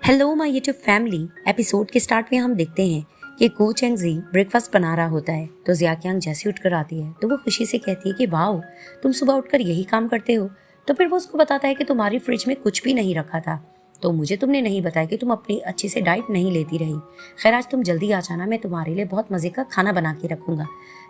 Hello my YouTube family. Episode के start में हम देखते हैं कि गो चेंगजी ब्रेकफास्ट बना रहा होता है तो जियाक्यांग जैसे उठकर आती है तो वो खुशी से कहती है कि वाओ, तुम सुबह उठकर यही काम करते हो। तो फिर वो उसको बताता है कि तुम्हारी फ्रिज में कुछ भी नहीं रखा था, तो मुझे तुमने नहीं बताया कि तुम अपनी अच्छे से डाइट नहीं लेती रही। खैर, आज तुम जल्दी आ जाना, मैं तुम्हारे लिए बहुत मजे का खाना बना के रखूंगा।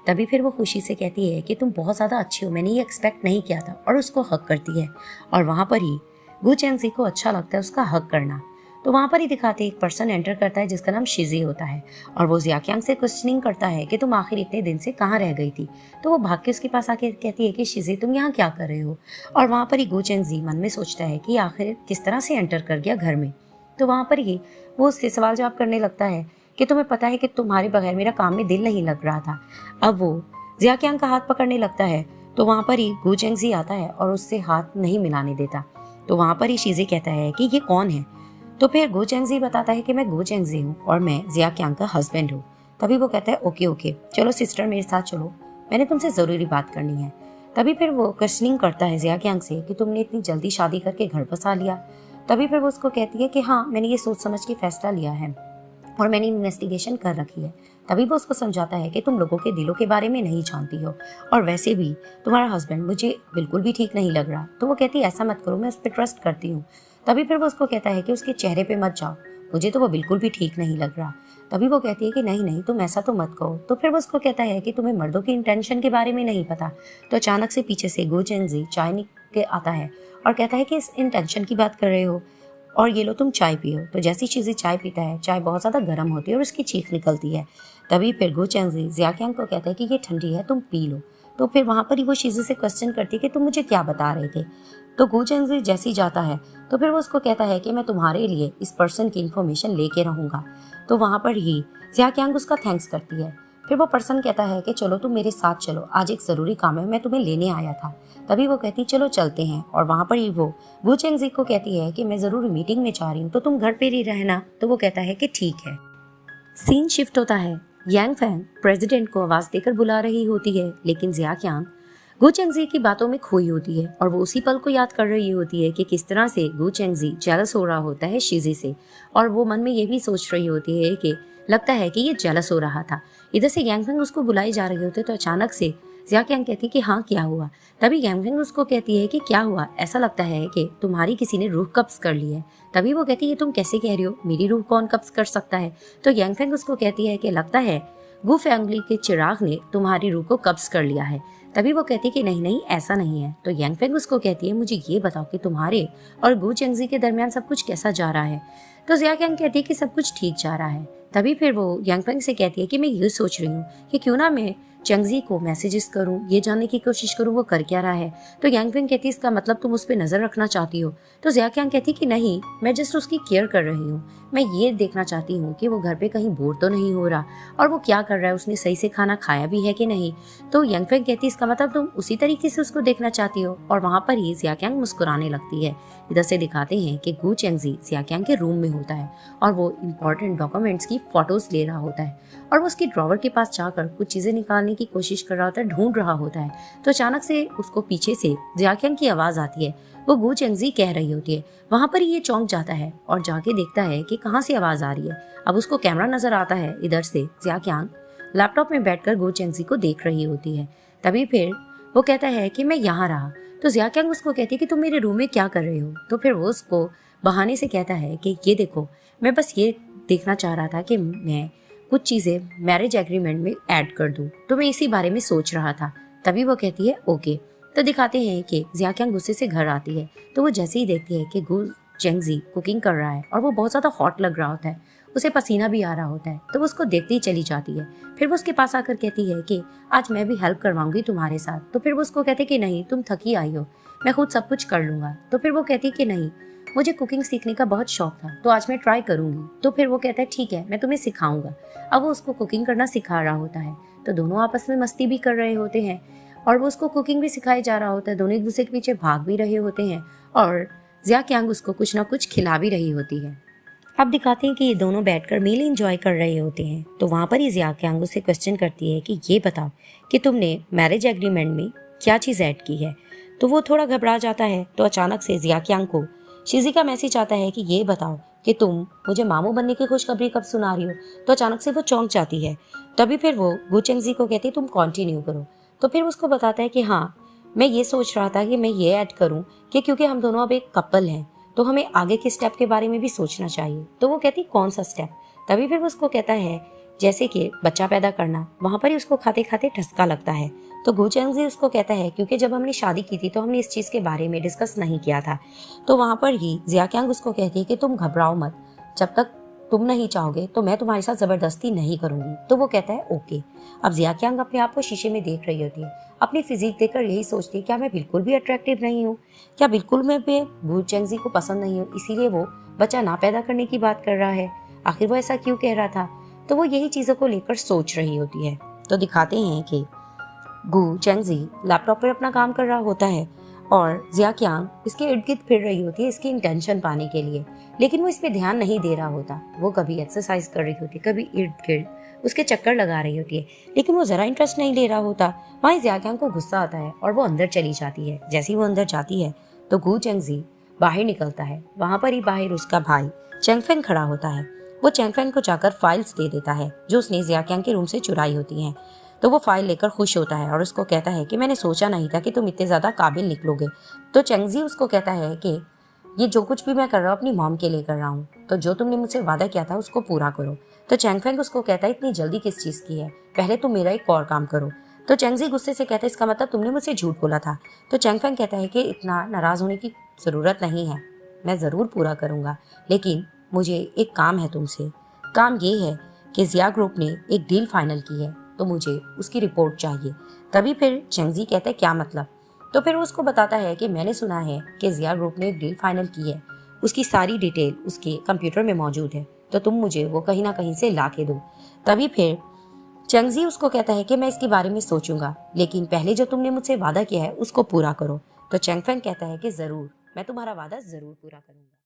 तभी फिर वो खुशी से कहती है कि तुम बहुत ज़्यादा अच्छी हो, मैंने ये एक्सपेक्ट नहीं किया था, और उसको हक करती है। और वहाँ पर ही गो चेंगजी को अच्छा लगता है उसका हक करना। तो वहाँ पर ही दिखाते एक पर्सन एंटर करता है जिसका नाम शिजी होता है, और वो जियाक्यांग से क्वेश्चनिंग करता है कि तुम आखिर इतने दिन से कहाँ रह गई थी। तो वो भाग के उसके पास आके कहती है कि शिजी, तुम यहाँ क्या कर रहे हो। और वहाँ पर ही गो चेंगजी मन में सोचता है कि आखिर किस तरह से एंटर कर गया घर में। तो वहाँ पर ही वो उससे सवाल जवाब करने लगता है कि तुम्हें पता है कि तुम्हारे बगैर मेरा काम में दिल नहीं लग रहा था। अब वो जियाक्यांग का हाथ पकड़ने लगता है तो वहाँ पर ही गो चेंगजी आता है और उससे हाथ नहीं मिलाने देता। तो वहाँ पर ही शिजी कहता है कि ये कौन है। तो फिर गो चेंगजी बताता है कि मैं गो चेंगजी हूँ और मैं जियाक्यांग का हस्बैंड हूँ। तभी वो कहता है ओके ओके, चलो सिस्टर मेरे साथ चलो, मैंने तुमसे ज़रूरी बात करनी है। तभी फिर वो क्वेश्चनिंग करता है जियाक्यांग से कि तुमने इतनी जल्दी शादी करके घर बसा लिया। तभी फिर वो उसको कहती है कि हाँ, मैंने ये सोच समझ के फैसला लिया है और मैंने इन्वेस्टिगेशन कर रखी है। तभी वो उसको समझाता है कि तुम लोगों के दिलों के बारे में नहीं जानती हो, और वैसे भी तुम्हारा हस्बैंड मुझे बिल्कुल भी ठीक नहीं लग रहा। तो वो कहती है ऐसा मत करो, मैं उस पर ट्रस्ट करती हूँ। तभी फिर वो उसको कहता है कि उसके चेहरे पे मत जाओ, मुझे तो वो बिल्कुल भी ठीक नहीं लग रहा। तभी वो कहती है कि नहीं नहीं, तुम ऐसा तो मत कहो। तो फिर वो उसको कहता है कि तुम्हें मर्दों की इंटेंशन के बारे में नहीं पता। तो अचानक से पीछे से गो चेंगजी चाय के आता है और कहता है कि इस इंटेंशन की बात कर रहे हो, और ये लो तुम चाय पियो। तो जैसी चीज़ें चाय पीता है, चाय बहुत ज़्यादा गर्म होती है और उसकी चीख निकलती है। तभी फिर गो चेंगजी जियाक्यांग को कहता है कि ये ठंडी है, तुम पी लो। तो फिर वहाँ पर ही वो शिजी से क्वेश्चन करती है कि तुम मुझे क्या बता रहे थे। तो गो चेंगजी जैसे ही जाता है तो फिर वो उसको कहता है कि मैं तुम्हारे लिए इस पर्सन की इन्फॉर्मेशन लेके रहूँगा। तो वहाँ पर ही जियाक्यांग उसका थैंक्स करती है। फिर वो पर्सन कहता है कि चलो तुम मेरे साथ चलो, आज एक ज़रूरी काम है, मैं तुम्हें लेने आया था। तभी वो कहती चलो चलते हैं, और वहाँ पर ही वो गो चेंगजी को कहती है कि मैं ज़रूरी मीटिंग में जा रही हूँ, तो तुम घर पे ही रहना। तो वो कहता है कि ठीक है। सीन शिफ्ट होता है। यांग फैंग प्रेसिडेंट को आवाज़ देकर बुला रही होती है, लेकिन जियाक्यांग गो चेंगजी की बातों में खोई होती है, और वो उसी पल को याद कर रही होती है कि किस तरह से गो चेंगजी जेलस हो रहा होता है शिजी से, और वो मन में ये भी सोच रही होती है कि लगता है कि ये जेलस हो रहा था। इधर से यांग फैंग उसको बुलाई जा रही होती है तो अचानक से जियाक्यांग कहती है कि हाँ क्या हुआ। तभी यांग फैंग उसको कहती है कि क्या हुआ, ऐसा लगता है कि तुम्हारी किसी ने रूह कब्ज कर ली है। तभी वो कहती है तुम कैसे कह रही हो, मेरी रूह कौन कब्ज कर सकता है। तो यांग फैंग उसको कहती है कि लगता है गु फैमिली के चिराग ने तुम्हारी रूह को कब्ज कर लिया है। तभी वो कहती है कि नहीं नहीं, ऐसा नहीं है। तो यांग फैंग उसको कहती है मुझे ये बताओ कि तुम्हारे और गु चेंगजी के दरमियान सब कुछ कैसा जा रहा है। तो जियाक्यांग कहती है कि सब कुछ ठीक जा रहा है। तभी फिर वो यांग फैंग से कहती है कि मैं ये सोच रही हूँ कि क्यों ना मैं चेंगजी को मैसेजेस करूं, ये जानने की कोशिश करूं वो कर क्या रहा है। तो यांग फैंग कहती है इसका मतलब तुम उस पर नजर रखना चाहती हो। तो जियाक्यांग कहती कि नहीं, मैं जस्ट उसकी केयर कर रही हूँ, मैं ये देखना चाहती हूँ कि वो घर पे कहीं बोर तो नहीं हो रहा, और वो क्या कर रहा है, उसने सही से खाना खाया भी है कि नहीं। तो यांग फैंग कहती इसका मतलब तुम उसी तरीके से उसको देखना चाहती हो। और वहाँ पर ही जियाक्यांग मुस्कुराने लगती है। इधर से दिखाते हैं कि गु चेंगजी जियाक्यांग के रूम में होता है और वो इम्पोर्टेंट डॉक्यूमेंट्स की फोटोज ले रहा होता है, और वो उसकी ड्रॉवर के पास जाकर कुछ चीजें निकालने की कोशिश कर रहा होता है, ढूंढ रहा होता है। तो अचानक से उसको पीछे से जियाक्यांग की आवाज आती है, वो गु चेंगजी कह रही होती है। वहां पर ये चौंक जाता है और जाके देखता है कि कहाँ से आवाज आ रही है। अब उसको कैमरा नजर आता है। इधर से जियाक्यांग लैपटॉप में बैठकर गु चेंगजी को देख रही होती है। तभी फिर वो कहता है कि मैं यहाँ रहा। तो जियाक्यांग उसको कहती है कि तुम मेरे रूम में क्या कर रहे हो। तो फिर वो उसको बहाने से कहता है कि ये देखो, मैं बस ये देखना चाह रहा था कि मैं कुछ चीज़ें मैरिज एग्रीमेंट में ऐड कर दूं, तो मैं इसी बारे में सोच रहा था। तभी वो कहती है ओके। तो दिखाते हैं कि जियाक्यांग गुस्से से घर आती है। तो वो जैसे ही देखती है कि गु चेंगजी कुकिंग कर रहा है और वो बहुत ज़्यादा हॉट लग रहा होता है, उसे पसीना भी आ रहा होता है, तो वो उसको देखते ही चली जाती है। फिर वो उसके पास आकर कहती है कि आज मैं भी हेल्प करवाऊंगी तुम्हारे साथ। तो फिर वो उसको कहते कि नहीं, तुम थकी आई हो, मैं खुद सब कुछ कर लूंगा। तो फिर वो कहती कि नहीं, मुझे कुकिंग सीखने का बहुत शौक था, तो आज मैं ट्राई करूंगी। तो फिर वो कहता है ठीक है, मैं तुम्हें सिखाऊंगा। अब वो उसको कुकिंग करना सिखा रहा होता है। तो दोनों आपस में मस्ती भी कर रहे होते हैं और वो उसको कुकिंग भी सिखाई जा रहा होता है। दोनों एक दूसरे के पीछे भाग भी रहे होते हैं और जियाक्यांग उसको कुछ ना कुछ खिला भी रही होती है। अब दिखाते हैं कि ये दोनों बैठकर मील एंजॉय कर रहे होते हैं। तो वहाँ पर ही जियाक्यांग उससे क्वेश्चन करती है कि ये बताओ कि तुमने मैरिज एग्रीमेंट में क्या चीज़ ऐड की है। तो वो थोड़ा घबरा जाता है। तो अचानक से जियाक्यांग को शिजी का मैसेज आता है कि ये बताओ कि तुम मुझे मामू बनने की खुशखबरी कब सुना रही हो। तो अचानक से वो चौंक जाती है। तभी फिर वो गु चेंगजी को कहती है तुम कंटिन्यू करो। तो फिर उसको बताता है कि हाँ, मैं ये सोच रहा था कि मैं ये ऐड करूं कि क्योंकि हम दोनों अब एक कपल हैं तो हमें आगे के स्टेप के बारे में भी सोचना चाहिए। तो वो कहती कौन सा स्टेप। तभी फिर वो उसको कहता है जैसे कि बच्चा पैदा करना। वहां पर ही उसको खाते खाते ठसका लगता है। तो गु चेंगजी उसको कहता है क्योंकि जब हमने शादी की थी तो हमने इस चीज के बारे में डिस्कस नहीं किया था। तो वहां पर ही जियाक्यांग उसको कहती है कि तुम घबराओ मत, जब तक तुम नहीं चाहोगे तो मैं तुम्हारे साथ जबरदस्ती नहीं करूंगी। तो वो कहता है ओके। अब जियाक्यांग अपने आप को शीशे में देख रही होती है, अपनी फिजिक देखकर यही सोचती है क्या मैं बिल्कुल भी अट्रैक्टिव नहीं हूँ, क्या बिल्कुल मैं गु चेंगजी को पसंद नहीं हूँ, इसीलिए वो बच्चा ना पैदा करने की बात कर रहा है। आखिर वो ऐसा क्यों कह रहा था। तो वो यही चीजों को लेकर सोच रही होती है। तो दिखाते हैं कि गु चेंगजी लैपटॉप पर अपना काम कर रहा होता है और जियाक्यांग इसके इर्द गिर्द फिर रही होती है इसकी इंटेंशन पाने के लिए। लेकिन वो इस पे ध्यान नहीं दे रहा होता। वो कभी एक्सरसाइज कर रही होती है, कभी इर्द गिर्द उसके चक्कर लगा रही होती है, लेकिन वो जरा इंटरेस्ट नहीं ले रहा होता। वहीं जियाक्यांग को गुस्सा आता है और वो अंदर चली जाती है। जैसे ही वो अंदर जाती है तो गु चेंगजी बाहर निकलता है। वहां पर ही बाहर उसका भाई चेंगफेंग खड़ा होता है। वो चेंगफेंग को जाकर फाइल्स दे देता है जो उसने जियाक्यांग के रूम से चुराई होती हैं। तो वो फाइल लेकर खुश होता है और उसको कहता है कि मैंने सोचा नहीं था कि तुम इतने ज्यादा काबिल निकलोगे। तो चेंगजी उसको कहता है कि ये जो कुछ भी मैं कर रहा हूँ अपनी मॉम के लिए कर रहा हूँ, तो जो तुमने मुझसे वादा किया था उसको पूरा करो। तो चेंगफेंग उसको कहता है इतनी जल्दी किस चीज की है, पहले तुम मेरा एक और काम करो। तो चेंगजी गुस्से से कहता है इसका मतलब तुमने मुझसे झूठ बोला था। तो चेंगफेंग कहता है कि इतना नाराज होने की जरूरत नहीं है, मैं जरूर पूरा करूंगा, लेकिन मुझे एक काम है तुमसे। काम ये है कि जिया ग्रुप ने एक डील फाइनल की है, तो मुझे उसकी रिपोर्ट चाहिए। तभी फिर चेंगजी कहता है क्या मतलब। तो फिर वो उसको बताता है कि मैंने सुना है कि जिया ग्रुप ने एक डील फाइनल की है, उसकी सारी डिटेल उसके कंप्यूटर में मौजूद है, तो तुम मुझे वो कहीं ना कहीं से ला के दो। तभी फिर चेंगजी उसको कहता है कि मैं इसके बारे में सोचूंगा, लेकिन पहले जो तुमने मुझसे वादा किया है उसको पूरा करो। तो चेंगफेंग कहता है कि जरूर, मैं तुम्हारा वादा जरूर पूरा करूंगा।